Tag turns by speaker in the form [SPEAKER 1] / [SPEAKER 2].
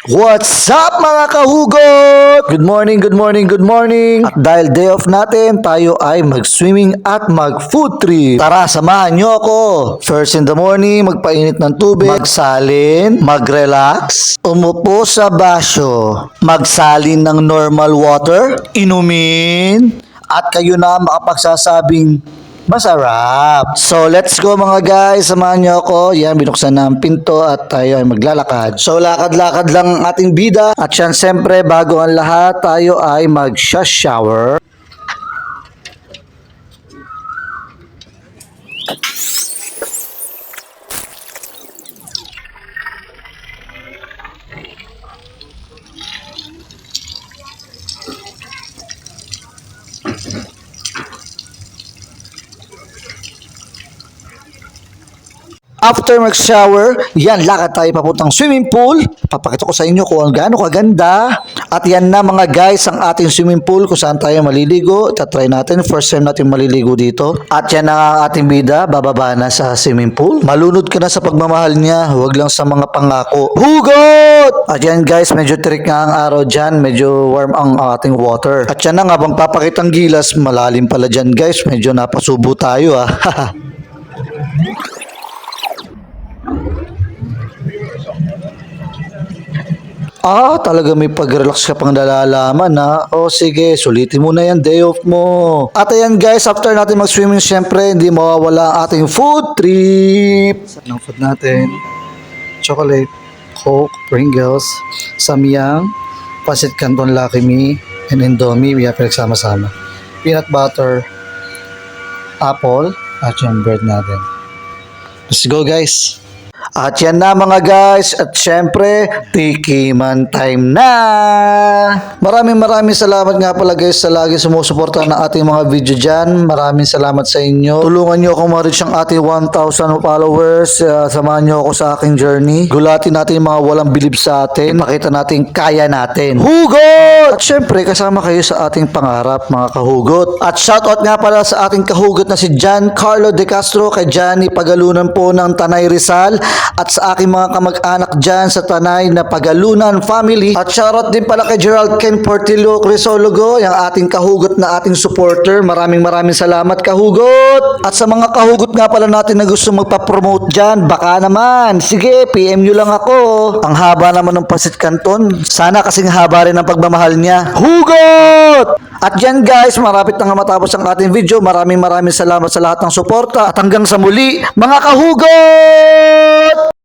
[SPEAKER 1] What's up mga kahugot? Good morning, good morning, good morning. At dahil day off natin, tayo ay mag-swimming at mag-food trip. Tara, samahan nyo ako. First in the morning, magpainit ng tubig, magsalin, mag-relax, umupo sa basyo, magsalin ng normal water, inumin, at kayo na makapagsasabing masarap. So, let's go mga guys. Samahan niyo ako. Yan, binuksan na ang pinto at tayo ay maglalakad. So, lakad-lakad lang ang ating bida. At yan, siyempre, bago ang lahat, tayo ay mag-shower. After mag-shower, yan, lakad tayo papuntang swimming pool. Papakita ko sa inyo kung gaano kaganda. At yan na mga guys, ang ating swimming pool kung saan tayo maliligo. Tatry natin, first time natin maliligo dito. At yan na ang ating bida, bababa na sa swimming pool. Malunod ka na sa pagmamahal niya, huwag lang sa mga pangako. Hugot! At yan guys, medyo trick nga ang araw dyan, medyo warm ang ating water. At yan na nga, bang papakitang gilas, malalim pala dyan guys, medyo napasubo tayo ah. Talaga may pag-relax ka pang nalalaman ha. O sige, sulitin mo na yan, day off mo. At ayan guys, after natin mag-swimming, syempre, hindi mawawala ang ating food trip. Saan ang food natin? Chocolate, Coke, Pringles, Samyang, Pasit Canton Lucky Me, and Indomie. We have pinagsama-sama. Peanut butter, apple, at yung bread natin. Let's go guys. At yan na mga guys, at syempre, tikiman time na! Maraming salamat nga pala guys sa lagi sumusuporta ng ating mga video dyan. Maraming salamat sa inyo. Tulungan nyo akong ma-reach ang ating 1,000 followers. Samahan nyo ako sa aking journey. Gulatin natin yung mga walang bilib sa atin. Pakita natin kaya natin. Hugot! At syempre, kasama kayo sa ating pangarap mga kahugot. At shoutout nga pala sa ating kahugot na si John Carlo De Castro, kay Johnny Pagalunan po ng Tanay Rizal. At sa aking mga kamag-anak dyan sa Tanay na Pagalunan family. At shoutout din pala kay Gerald Ken Portillo Crisologo, yung ating kahugot na ating supporter. Maraming salamat kahugot. At sa mga kahugot nga pala natin na gusto magpa-promote dyan, baka naman, sige, PM nyo lang ako. Ang haba naman ng Pasit Canton, sana kasing haba rin ang pagmamahal niya. Hugot! At yan guys, marapit na nga matapos ang ating video. Maraming salamat sa lahat ng suporta. At hanggang sa muli, mga kahugot!